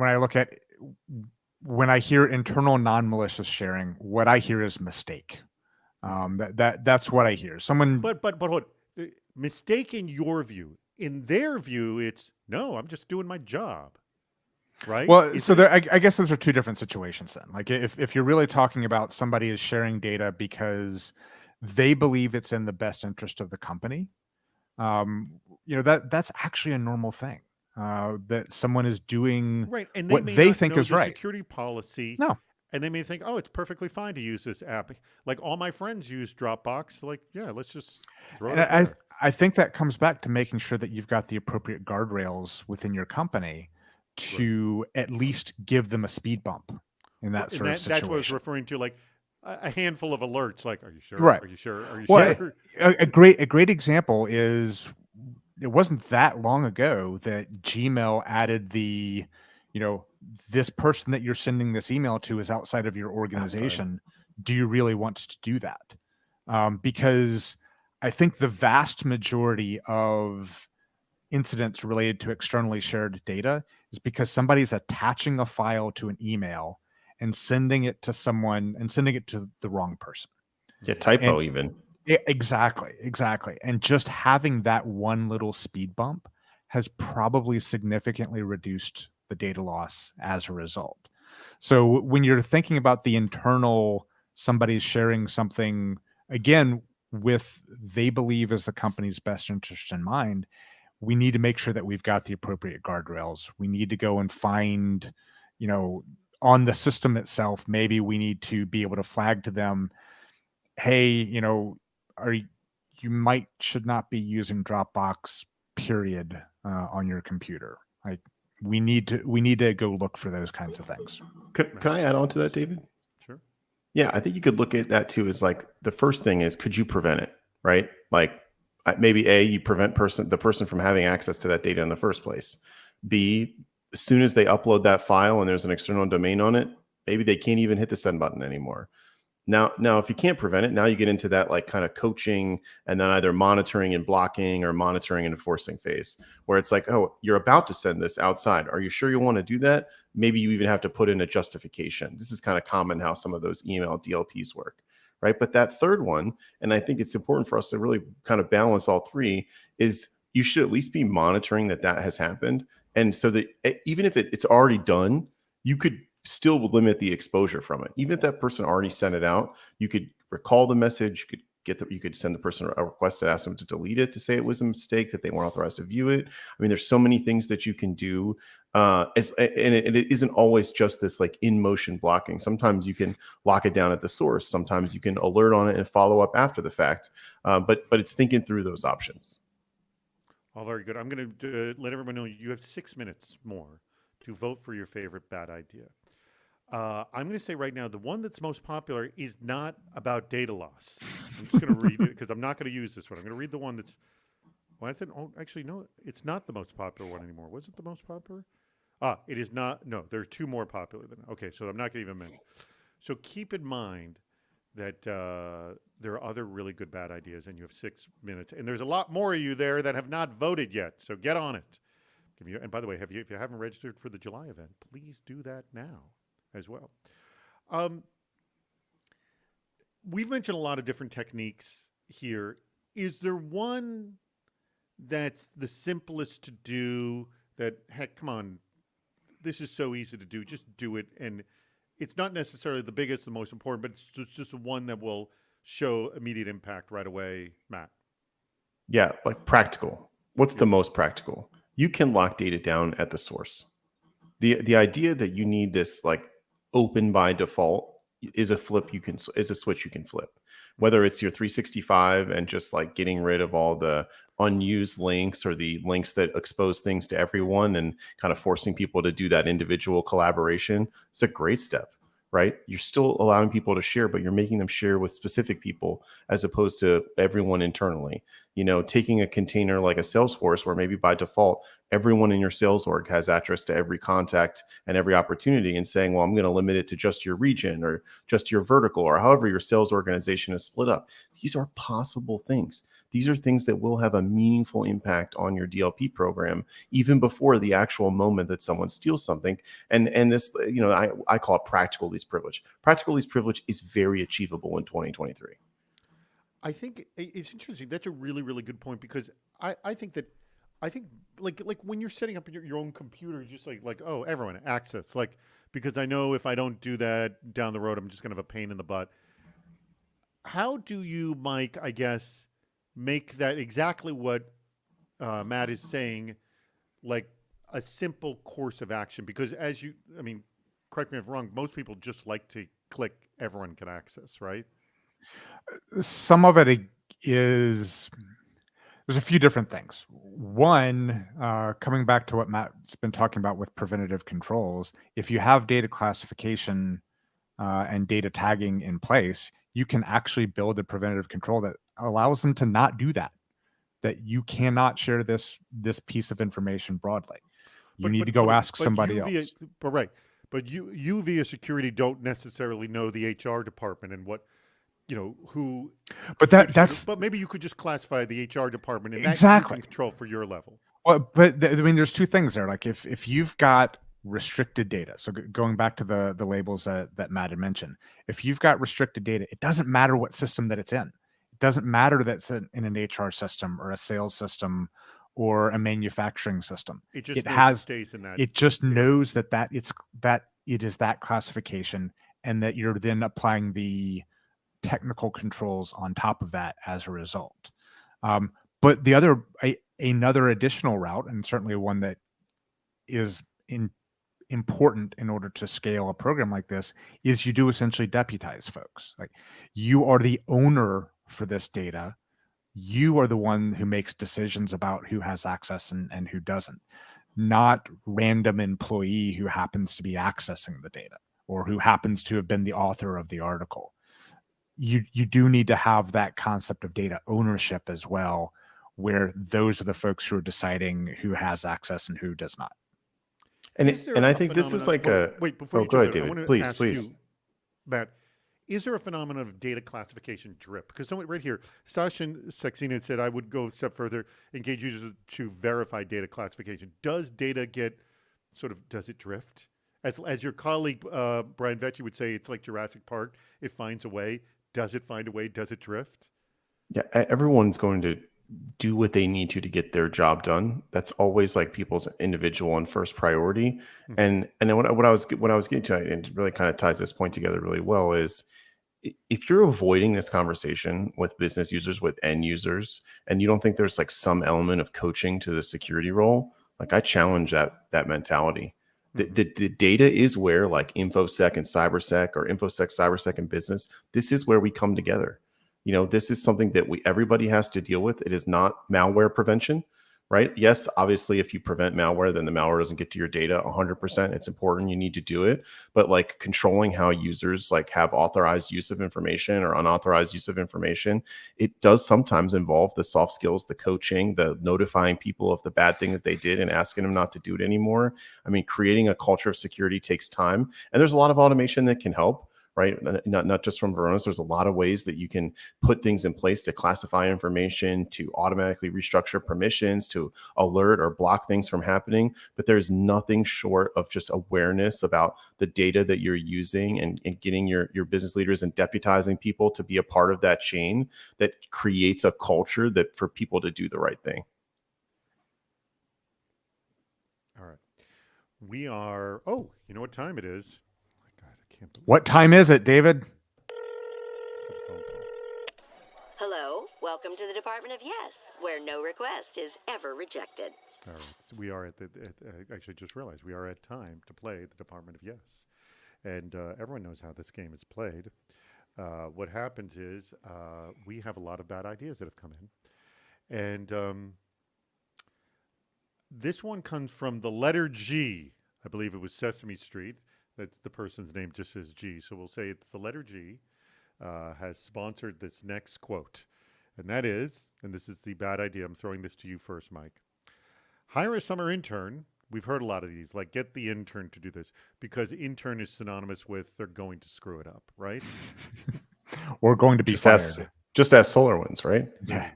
I hear internal non-malicious sharing, what I hear is mistake. That's what I hear. Someone, but hold. Mistake in your view. In their view, it's no. I'm just doing my job. Right. Well, I guess those are two different situations then. Like if you're really talking about somebody is sharing data because they believe it's in the best interest of the company, that's actually a normal thing. That someone is doing right, and what they think is right. Security policy. No. And they may think, oh, it's perfectly fine to use this app. Like all my friends use Dropbox. Like, yeah, let's just throw it. And I think that comes back to making sure that you've got the appropriate guardrails within your company to at least give them a speed bump in that sort of situation. That's what I was referring to, like a handful of alerts. Like, are you sure? Right. Are you sure? Are you sure? A great example is it wasn't that long ago that Gmail added the, this person that you're sending this email to is outside of your organization. Do you really want to do that? Because I think the vast majority of incidents related to externally shared data is because somebody's attaching a file to an email and sending it to someone and sending it to the wrong person. Yeah, typo even. Exactly. And just having that one little speed bump has probably significantly reduced the data loss as a result. So when you're thinking about the internal, somebody's sharing something, again, with they believe is the company's best interest in mind, we need to make sure that we've got the appropriate guardrails. We need to go and find, on the system itself, maybe we need to be able to flag to them, hey, you should not be using Dropbox, period, on your computer. Like we need to go look for those kinds of things. Can I add on to that, David? Sure. Yeah, I think you could look at that too as like the first thing is, could you prevent it, right? Like maybe you prevent the person from having access to that data in the first place. B, as soon as they upload that file and there's an external domain on it, maybe they can't even hit the send button anymore. Now, if you can't prevent it, now you get into that like kind of coaching and then either monitoring and blocking or monitoring and enforcing phase, where it's like, oh, you're about to send this outside. Are you sure you want to do that? Maybe you even have to put in a justification. This is kind of common how some of those email DLPs work, right? But that third one, and I think it's important for us to really kind of balance all three, is you should at least be monitoring that has happened. And so that even if it's already done, you could still limit the exposure from it. Even if that person already sent it out, you could recall the message, you could send the person a request to ask them to delete it, to say it was a mistake, that they weren't authorized to view it. I mean, there's so many things that you can do. And it isn't always just this like in motion blocking. Sometimes you can lock it down at the source. Sometimes you can alert on it and follow up after the fact. But it's thinking through those options. All very good. I'm going to let everyone know you have 6 minutes more to vote for your favorite bad idea. I'm going to say right now, the one that's most popular is not about data loss. I'm just going to read it because I'm not going to use this one. I'm going to read the one that's, actually, no, it's not the most popular one anymore. Was it the most popular? It is not. No, there are two more popular than it. Okay, so I'm not going to even mention. So keep in mind that there are other really good bad ideas, and you have 6 minutes. And there's a lot more of you there that have not voted yet, so get on it. And by the way, if you haven't registered for the July event, please do that now as well. We've mentioned a lot of different techniques here. Is there one that's the simplest to do that, heck, come on, this is so easy to do, just do it, and it's not necessarily the biggest, the most important, but it's just one that will show immediate impact right away, Matt? Yeah, like practical. What's the most practical? You can lock data down at the source. The idea that you need this like open by default is a switch you can flip. Whether it's your 365 and just like getting rid of all the unused links or the links that expose things to everyone and kind of forcing people to do that individual collaboration, it's a great step, right? You're still allowing people to share, but you're making them share with specific people as opposed to everyone internally. Taking a container like a Salesforce where maybe by default, everyone in your sales org has access to every contact and every opportunity, and saying, well, I'm going to limit it to just your region or just your vertical or however your sales organization is split up. These are possible things. These are things that will have a meaningful impact on your DLP program, even before the actual moment that someone steals something. And this, I call it practical least privilege. Practical least privilege is very achievable in 2023. I think it's interesting. That's a really, really good point, because I think like when you're setting up your own computer, just like, oh, everyone access, like, because I know if I don't do that down the road, I'm just going to have a pain in the butt. How do you, Mike, I guess, make that exactly what Matt is saying, like a simple course of action? Because correct me if I'm wrong, most people just like to click everyone can access, right? Some of it is, there's a few different things. One, coming back to what Matt's been talking about with preventative controls, if you have data classification and data tagging in place, you can actually build a preventative control that allows them to not do that you cannot share this piece of information broadly. You need to go ask somebody else. But you via security don't necessarily know the HR department and what, who. But maybe you could just classify the HR department and exactly that you can control for your level. Well, but there's two things there. Like if you've got restricted data, so going back to the labels that Matt had mentioned, if you've got restricted data, it doesn't matter what system that it's in. It doesn't matter that it's in an HR system or a sales system or a manufacturing system. It just stays in that. It just knows that it is that classification, and that you're then applying the technical controls on top of that as a result. But the another additional route, and certainly one that is important in order to scale a program like this, is you do essentially deputize folks. Like, you are the owner for this data. You are the one who makes decisions about who has access and who doesn't, not random employee who happens to be accessing the data or who happens to have been the author of the article. You do need to have that concept of data ownership as well, where those are the folks who are deciding who has access and who does not. And I think this is like wait, before you go ahead, David. David. Please. You, Matt, is there a phenomenon of data classification drip? Because someone right here, Sasha Saxena said, I would go a step further, engage users to verify data classification. Does data does it drift? As your colleague, Brian Vecchi would say, it's like Jurassic Park. It finds a way. Does it find a way? Does it drift? Yeah, everyone's going to do what they need to get their job done. That's always like people's individual and first priority. Mm-hmm. And then what I was getting to, and it really kind of ties this point together really well, is if you're avoiding this conversation with business users, with end users, and you don't think there's like some element of coaching to the security role, like I challenge that mentality. The data is where, like InfoSec and CyberSec, or InfoSec, CyberSec, and business, this is where we come together. This is something that everybody has to deal with. It is not malware prevention, right? Yes, obviously, if you prevent malware, then the malware doesn't get to your data 100%. It's important. You need to do it. But like controlling how users like have authorized use of information or unauthorized use of information, it does sometimes involve the soft skills, the coaching, the notifying people of the bad thing that they did and asking them not to do it anymore. I mean, creating a culture of security takes time. And there's a lot of automation that can help. Right? Not just from Varonis. There's a lot of ways that you can put things in place to classify information, to automatically restructure permissions, to alert or block things from happening. But there's nothing short of just awareness about the data that you're using and getting your business leaders and deputizing people to be a part of that chain that creates a culture that for people to do the right thing. All right. We are, you know what time it is? What time is it, David? Hello, welcome to the Department of Yes, where no request is ever rejected. All right. So we are actually just realized we are at time to play the Department of Yes. And everyone knows how this game is played. What happens is we have a lot of bad ideas that have come in. And this one comes from the letter G. I believe it was Sesame Street. That's the person's name just says G. So we'll say it's the letter G has sponsored this next quote. And that is, and this is the bad idea. I'm throwing this to you first, Mike. Hire a summer intern. We've heard a lot of these, like get the intern to do this, because intern is synonymous with they're going to screw it up, right? Or going to be Just fired. just ask SolarWinds, right? Yeah.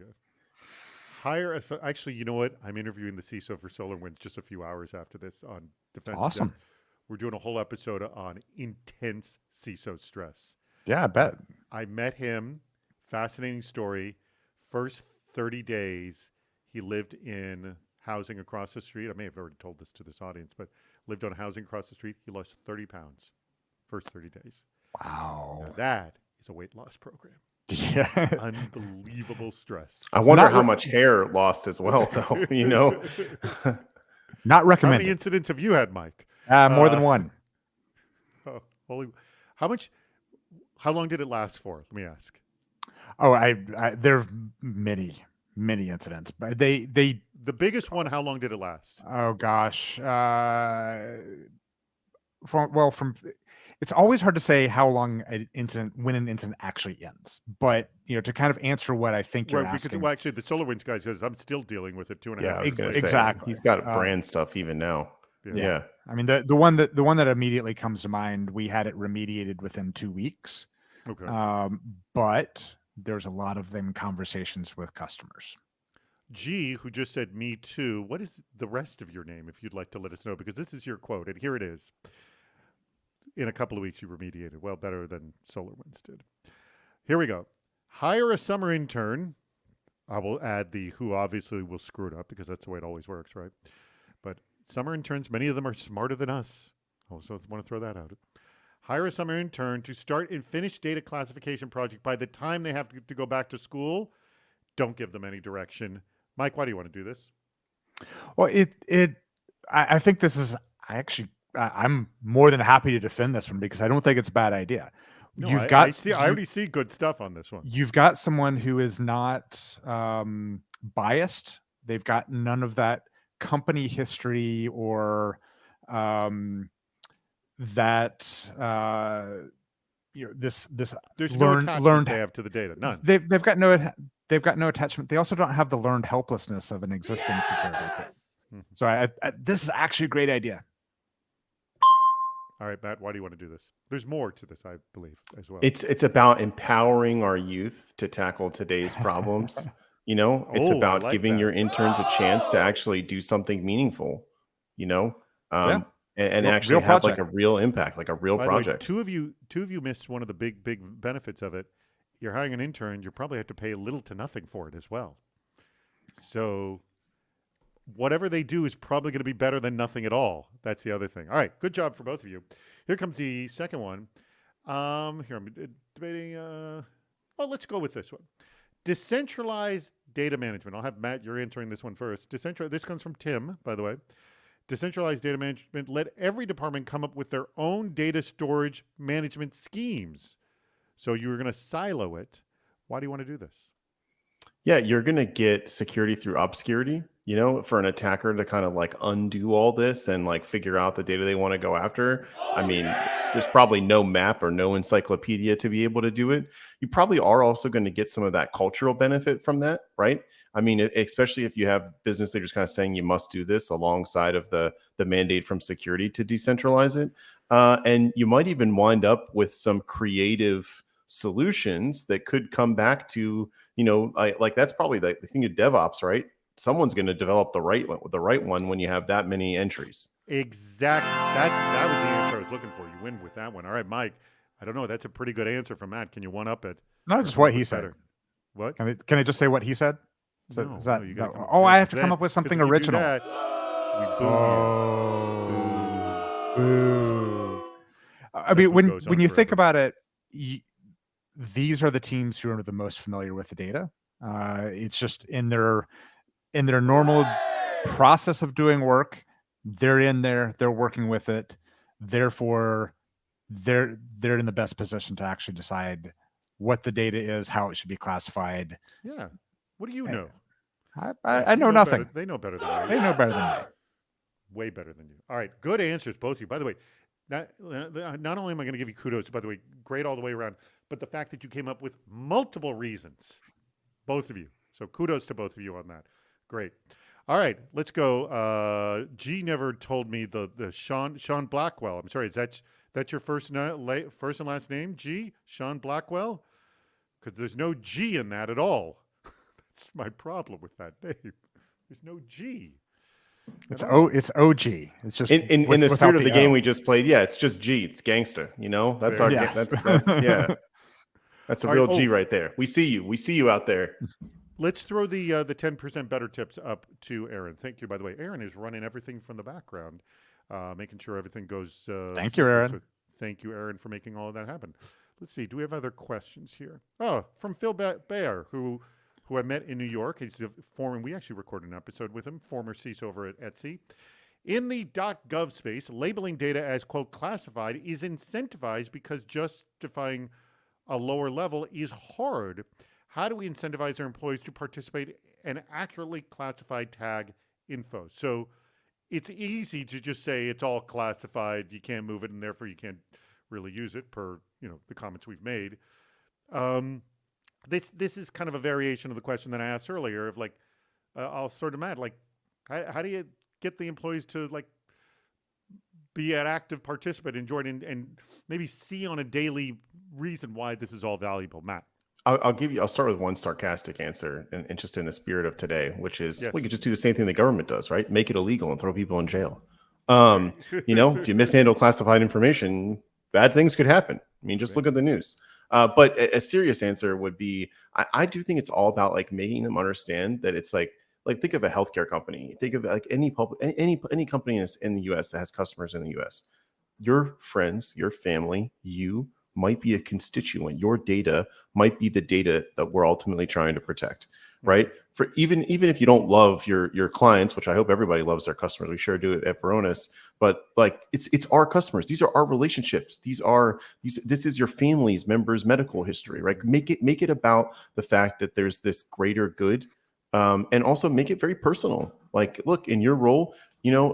Hire a actually, you know what? I'm interviewing the CISO for SolarWinds just a few hours after this on Defense. Awesome. Depth. We're doing a whole episode on intense CISO stress. Yeah, I bet. I met him. Fascinating story. First 30 days, he lived in housing across the street. I may have already told this to this audience, but lived on housing across the street. He lost 30 pounds first 30 days. Wow. Now that is a weight loss program. Yeah. Unbelievable stress. I wonder Not how re- much hair lost as well, though. You know, Not How many recommended. incidents have you had, Mike? More than one. Oh, holy, how long did it last for? Let me ask. Oh, I there are many incidents, but they The biggest one, how long did it last? oh gosh, from it's always hard to say how long when an incident actually ends, but to kind of answer what I think you're Right, because asking. well, actually, the SolarWinds guy says I'm still dealing with it 2.5 yeah, I was years going to later. say Exactly. he's got brand stuff even now. Yeah. I mean, the one that immediately comes to mind, we had it remediated within 2 weeks. Okay. But there's a lot of them conversations with customers. G, who just said me too. What is the rest of your name, if you'd like to let us know? Because this is your quote, and here it is. In a couple of weeks, you remediated. Well, better than SolarWinds did. Here we go. Hire a summer intern. I will add the who obviously will screw it up because that's the way it always works, right? But summer interns, many of them are smarter than us. Also, I want to throw that out. Hire a summer intern to start and finish data classification project by the time they have to go back to school. Don't give them any direction. Mike, why do you want to do this? Well, I think this is, I'm more than happy to defend this one because I don't think it's a bad idea. No, You've I got, already see good stuff on this one. you've got someone who is not biased. They've got none of that company history or this There's no attachment learned they have to the data. None. they've got no attachment. They also don't have the learned helplessness of an existing security team. So this is actually a great idea. All right, Matt, why do you want to do this? There's more to this, I believe, as well. It's about empowering our youth to tackle today's problems. It's Oh, I about like giving that. your interns a chance to actually do something meaningful, and actually real have like project. a real impact, like a real By the way, project. two of you missed one of the big benefits of it. You're hiring an intern, you probably have to pay little to nothing for it as well. So whatever they do is probably going to be better than nothing at all. That's the other thing. All right, good job for both of you. Here comes the second one. Here I'm debating. Let's go with this one. Decentralized data management. I'll have Matt, you're answering this one first. This comes from Tim, by the way. Decentralized data management. Let every department come up with their own data storage management schemes. So you're going to silo it. Why do you want to do this? Yeah, you're going to get security through obscurity, for an attacker to kind of like undo all this and like figure out the data they want to go after. I mean, there's probably no map or no encyclopedia to be able to do it. You probably are also going to get some of that cultural benefit from that, right? I mean, especially if you have business leaders kind of saying you must do this alongside of the mandate from security to decentralize it. And you might even wind up with some creative solutions that could come back to, like that's probably the thing of DevOps, right? Someone's going to develop the right one when you have that many entries. Exactly. That was the answer I was looking for. You win with that one. All right, Mike. I don't know. That's a pretty good answer from Matt. Can you one up it? No, just what he said. Better? What? Can I just say what he said? So, No, is that, no, you gotta come up oh, with I have to that. come up with 'Cause something if you do original. that, we boom Boo. I That mean, boom goes when on you think forever. about it, these are the teams who are the most familiar with the data. It's just in their normal process of doing work, they're in there, they're working with it. Therefore, they're in the best position to actually decide what the data is, how it should be classified. Yeah. What do you know? I You know nothing. They know better than They you. know better than me. Way better than you. All right. Good answers, both of you. By the way, not only am I going to give you kudos, by the way, great all the way around, but the fact that you came up with multiple reasons, both of you. So kudos to both of you on that. Great. All right, let's go. G never told me the Sean Blackwell. I'm sorry, is that your first and last name? G? Sean Blackwell? Because there's no G in that at all. That's my problem with that name. There's no G. It's OG. It's just in the spirit of the game O. we just played. Yeah, it's just G. It's gangster. You know, that's our Yeah. that's yeah. That's a real G right there. We see you. We see you out there. Let's throw the 10% better tips up to Aaron. Thank you, by the way. Aaron is running everything from the background, making sure everything goes. Thank you, Aaron. So thank you, Aaron, for making all of that happen. Let's see. Do we have other questions here? Oh, from Phil Baer, who I met in New York. He's a former. We actually recorded an episode with him. Former CISO over at Etsy. In the .gov space, labeling data as quote classified is incentivized because justifying a lower level is hard. How do we incentivize our employees to participate and accurately classified tag info? So it's easy to just say it's all classified, you can't move it, and therefore you can't really use it per the comments we've made. This is kind of a variation of the question that I asked earlier of like, I'll sort of mad, like, how do you get the employees to like be an active participant and join and maybe see on a daily reason why this is all valuable? Matt. I'll start with one sarcastic answer, and just in the spirit of today, which is Yes. we could just do the same thing the government does, right? Make it illegal and throw people in jail. If you mishandle classified information, bad things could happen. I mean, just look at the news. But a serious answer would be, I do think it's all about like making them understand that it's like think of a healthcare company. Think of like any company in the U.S. that has customers in the U.S. Your friends, your family, you might be a constituent. Your data might be the data that we're ultimately trying to protect, right? For even if you don't love your clients, which I hope everybody loves their customers, we sure do it at Varonis, but like it's our customers. These are our relationships. This is your family's members' medical history, right? Make it about the fact that there's this greater good, and also make it very personal. Like, look, in your role,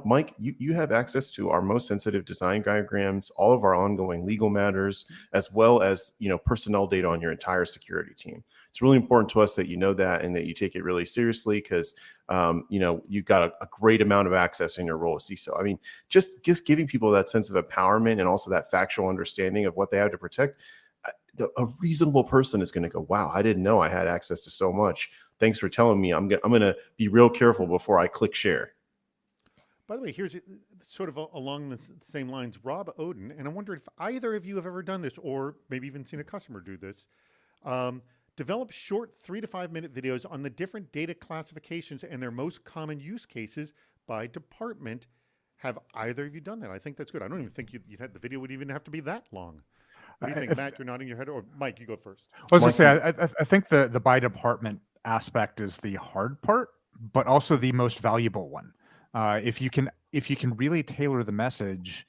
Mike, you have access to our most sensitive design diagrams, all of our ongoing legal matters, as well as, personnel data on your entire security team. It's really important to us that you know that and that you take it really seriously because, you've got a great amount of access in your role as CISO. I mean, just giving people that sense of empowerment and also that factual understanding of what they have to protect. A reasonable person is going to go, wow, I didn't know I had access to so much. Thanks for telling me. I'm going to be real careful before I click share. By the way, here's sort of along the same lines, Rob Oden, and I wonder if either of you have ever done this or maybe even seen a customer do this. Develop short 3 to 5 minute videos on the different data classifications and their most common use cases by department. Have either of you done that? I think that's good. I don't even think the video would even have to be that long. What do you think, Matt? You're nodding your head, or Mike? You go first. I was going to say, I think the by department aspect is the hard part, but also the most valuable one. If you can really tailor the message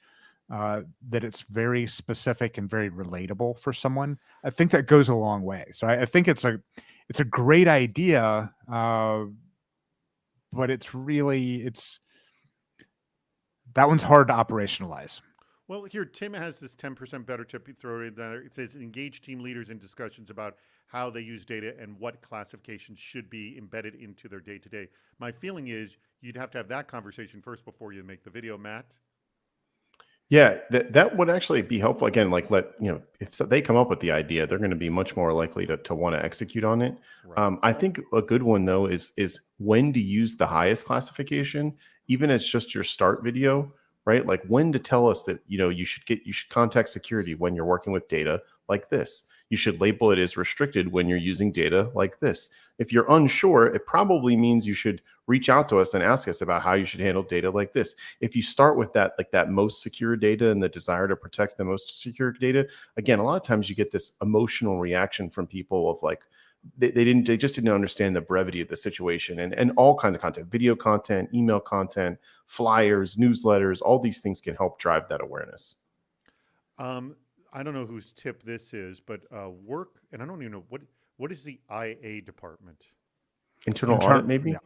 that it's very specific and very relatable for someone, I think that goes a long way. So I think it's a great idea, but it's that one's hard to operationalize. Well, here, Tim has this 10% better tip you throw in there. It says engage team leaders in discussions about how they use data and what classifications should be embedded into their day-to-day. My feeling is you'd have to have that conversation first before you make the video, Matt. Yeah, that would actually be helpful. Again, like if they come up with the idea, they're going to be much more likely to want to execute on it. Right. I think a good one though is when to use the highest classification, even as just your start video, right? Like when to tell us that you should contact security when you're working with data like this. You should label it as restricted when you're using data like this. If you're unsure, it probably means you should reach out to us and ask us about how you should handle data like this. If you start with that, like that most secure data and the desire to protect the most secure data, again, a lot of times you get this emotional reaction from people of like, they just didn't understand the brevity of the situation, and all kinds of content, video content, email content, flyers, newsletters, all these things can help drive that awareness. I don't know whose tip this is, but work, and I don't even know what is the IA department? Internal audit, maybe? Yeah.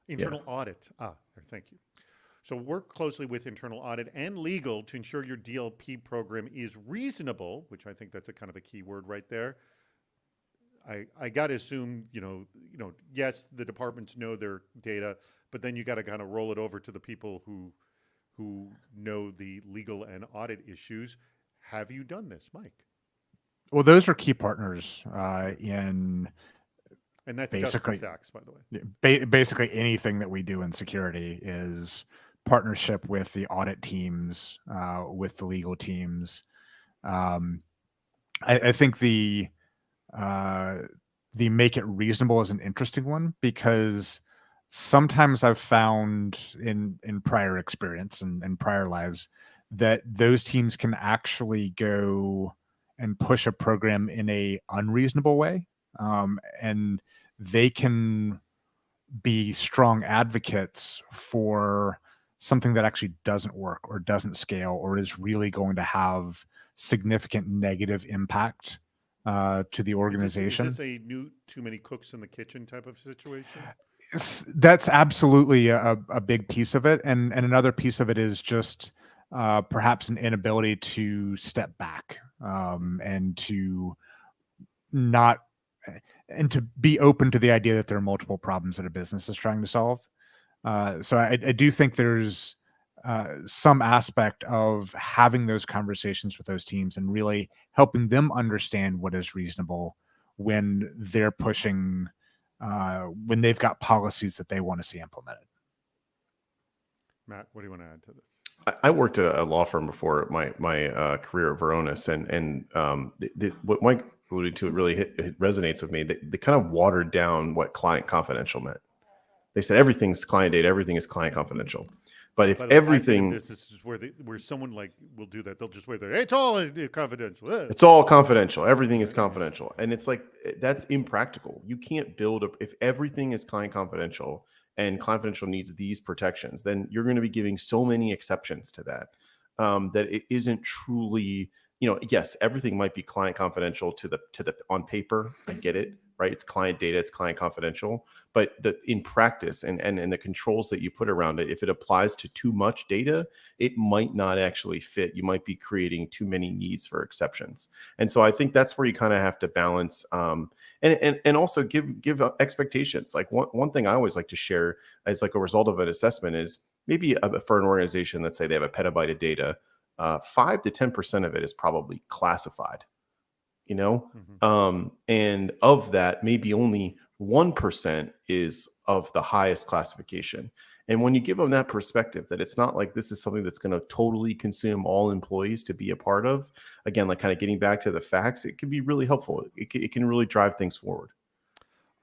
Internal audit. Thank you. So work closely with internal audit and legal to ensure your DLP program is reasonable, which I think that's a kind of a key word right there. I got to assume, yes, the departments know their data, but then you got to kind of roll it over to the people who know the legal and audit issues. Have you done this, Mike? Well, those are key partners in. And that's basically Justice Sachs, by the way. Basically, anything that we do in security is partnership with the audit teams, with the legal teams. I think the make it reasonable is an interesting one, because sometimes I've found in prior experience and prior lives that those teams can actually go and push a program in a unreasonable way, and they can be strong advocates for something that actually doesn't work or doesn't scale or is really going to have significant negative impact to the organization. Is this a new too many cooks in the kitchen type of situation? That's absolutely a big piece of it. And another piece of it is just perhaps an inability to step back and to be open to the idea that there are multiple problems that a business is trying to solve. So I do think there's some aspect of having those conversations with those teams and really helping them understand what is reasonable when they're pushing, when they've got policies that they want to see implemented. Matt, what do you want to add to this? I worked at a law firm before my career at Varonis, and what Mike alluded to, it really it resonates with me. They kind of watered down what client confidential meant. They said everything's client data, everything is client confidential. But if everything, this is where someone will do that, they'll just wait there. It's all confidential. It's all confidential. Everything is confidential, and it's like that's impractical. You can't build if everything is client confidential and confidential needs these protections, then you're going to be giving so many exceptions to that that it isn't truly. Yes, everything might be client confidential to the on paper. I get it, right? It's client data, it's client confidential, but in practice and the controls that you put around it, if it applies to too much data, it might not actually fit. You might be creating too many needs for exceptions, and so I think that's where you kind of have to balance and also give expectations. Like one thing I always like to share as like a result of an assessment is maybe for an organization, let's say they have a petabyte of data. 5 to 10% of it is probably classified, and of that, maybe only 1% is of the highest classification. And when you give them that perspective, that it's not like this is something that's going to totally consume all employees to be a part of, again, like kind of getting back to the facts, it can be really helpful. It can really drive things forward.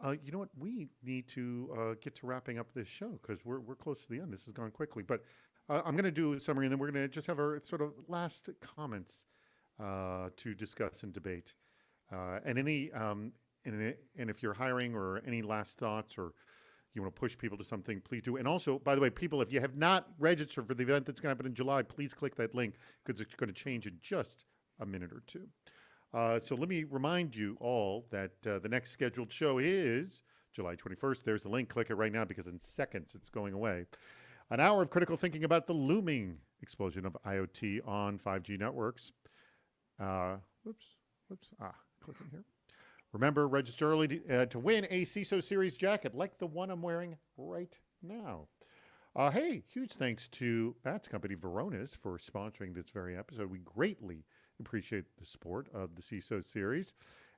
You know what? We need to get to wrapping up this show because we're close to the end. This has gone quickly, but I'm going to do a summary, and then we're going to just have our sort of last comments to discuss and debate. And if you're hiring or any last thoughts or you want to push people to something, please do. And also, by the way, people, if you have not registered for the event that's going to happen in July, please click that link because it's going to change in just a minute or two. So let me remind you all that the next scheduled show is July 21st. There's the link. Click it right now because in seconds it's going away. An hour of critical thinking about the looming explosion of IoT on 5G networks. Clicking here. Remember, register early to win a CISO Series jacket like the one I'm wearing right now. Hey, huge thanks to Matt's company, Varonis, for sponsoring this very episode. We greatly appreciate the support of the CISO Series.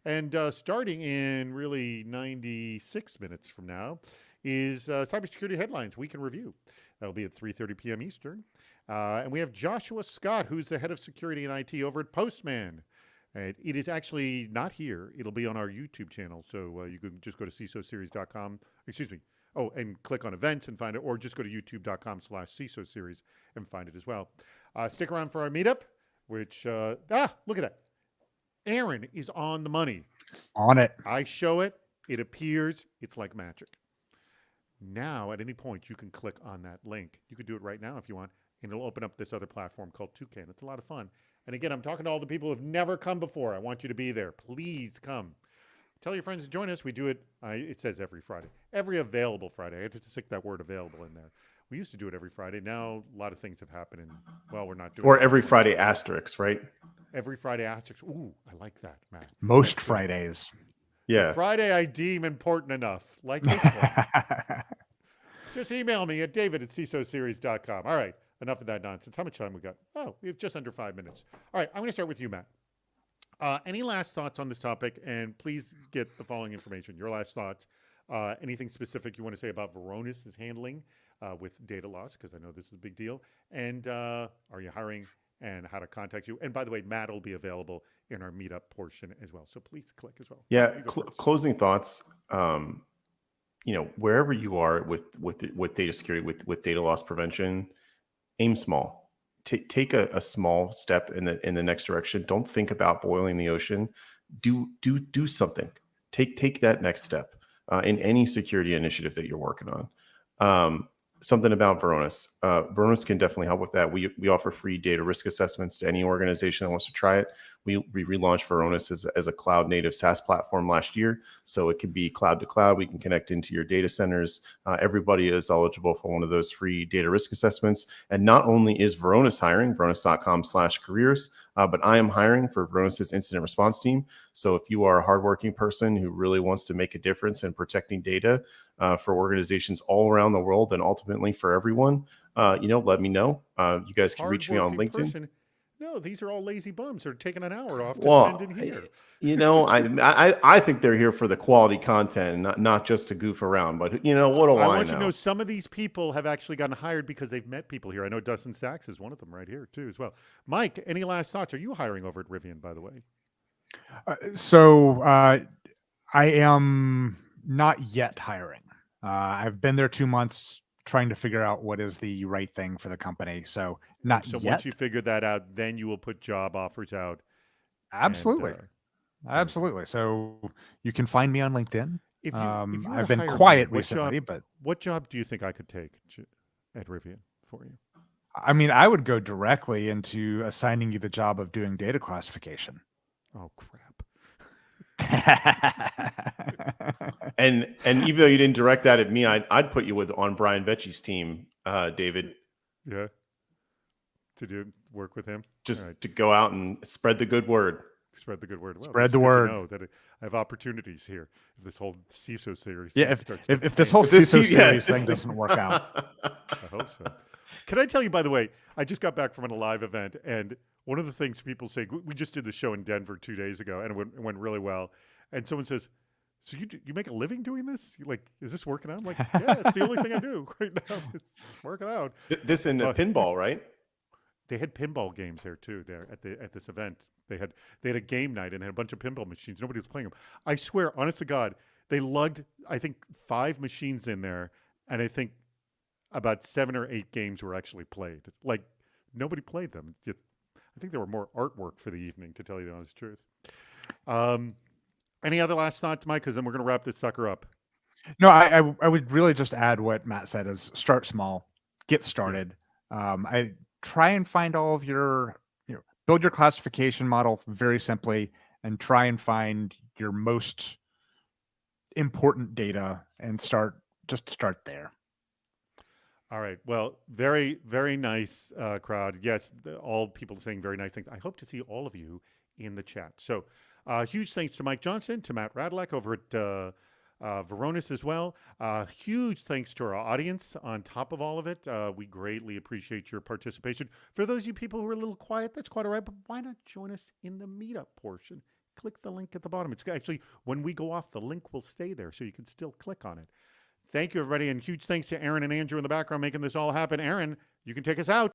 And starting in really 96 minutes from now is Cybersecurity Headlines Week in Review. That'll be at 3:30 p.m. Eastern. And we have Joshua Scott, who's the head of security and IT over at Postman. It is actually not here. It'll be on our YouTube channel. So you can just go to CISOseries.com. And click on events and find it, or just go to youtube.com/CISO Series and find it as well. Stick around for our meetup, which, look at that. Aaron is on the money. On it. I show it. It appears. It's like magic. Now, at any point, you can click on that link. You can do it right now if you want, and it'll open up this other platform called Toucan. It's a lot of fun. And again, I'm talking to all the people who've never come before. I want you to be there. Please come. Tell your friends to join us. We do it, it says every Friday. Every available Friday. I had to stick that word available in there. We used to do it every Friday. Now, a lot of things have happened, and, well, we're not doing it. Or every Friday asterisk, right? Every Friday asterisk. Ooh, I like that, Matt. Most Fridays. Yeah. Friday I deem important enough. Like this one. Just email me at david@csoseries.com. All right, enough of that nonsense. How much time we got? Oh, we have just under 5 minutes. All right, I'm going to start with you, Matt. Any last thoughts on this topic? And please get the following information. Your last thoughts. Anything specific you want to say about Varonis' handling with data loss? Because I know this is a big deal. And are you hiring, and how to contact you? And by the way, Matt will be available in our meetup portion as well. So please click as well. Yeah. Closing thoughts. Wherever you are with data security, with data loss prevention, aim small. Take a small step in the next direction. Don't think about boiling the ocean. Do something. Take that next step in any security initiative that you're working on. Something about Varonis. Varonis can definitely help with that. We offer free data risk assessments to any organization that wants to try it. We relaunched Varonis as a cloud native SaaS platform last year. So it can be cloud to cloud. We can connect into your data centers. Everybody is eligible for one of those free data risk assessments. And not only is Varonis hiring, varonis.com/careers, but I am hiring for Varonis' incident response team. So if you are a hardworking person who really wants to make a difference in protecting data for organizations all around the world and ultimately for everyone, let me know. You guys can reach me on LinkedIn. Person. No, these are all lazy bums who are taking an hour off to spend in here. I think they're here for the quality content, not just to goof around. But what do I know? I want you to know some of these people have actually gotten hired because they've met people here. I know Dustin Sachs is one of them right here too as well. Mike, any last thoughts? Are you hiring over at Rivian, by the way? I am not yet hiring. I've been there 2 months trying to figure out what is the right thing for the company. So not yet. So once you figure that out, then you will put job offers out. Absolutely. Absolutely. So you can find me on LinkedIn. If you I've been quiet recently, but what job do you think I could take at Rivian for you? I mean, I would go directly into assigning you the job of doing data classification. Oh, crap. And even though you didn't direct that at me, I'd put you on Brian Vecchi's team, David. Yeah. To work with him? Just to go out and spread the good word. Spread the good word. Well, spread the word. To know that I have opportunities here. If this whole CISO series. Yeah. If this whole CISO series thing doesn't work out. I hope so. Can I tell you, by the way, I just got back from a live event, and one of the things people say, we just did the show in Denver 2 days ago, and it went really well. And someone says, so you make a living doing this? Like, is this working out? I'm like, yeah, it's the only thing I do right now. It's working out. This in pinball, right? They had pinball games there too. There at this event, they had a game night and had a bunch of pinball machines. Nobody was playing them. I swear, honest to God, they lugged I think 5 machines in there, and I think about 7 or 8 games were actually played. Like nobody played them. I think there were more artwork for the evening, to tell you the honest truth. Any other last thoughts, Mike? Because then we're going to wrap this sucker up. No, I would really just add what Matt said is start small, get started. I try and find all of your, build your classification model very simply and try and find your most important data and start there. All right. Well, very, very nice crowd. Yes, all people saying very nice things. I hope to see all of you in the chat. So huge thanks to Mike Johnson, to Matt Radlack over at Varonis as well. Huge thanks to our audience on top of all of it. We greatly appreciate your participation. For those of you people who are a little quiet, that's quite all right, but why not join us in the meetup portion? Click the link at the bottom. It's actually, when we go off, the link will stay there, so you can still click on it. Thank you, everybody, and huge thanks to Aaron and Andrew in the background making this all happen. Aaron, you can take us out.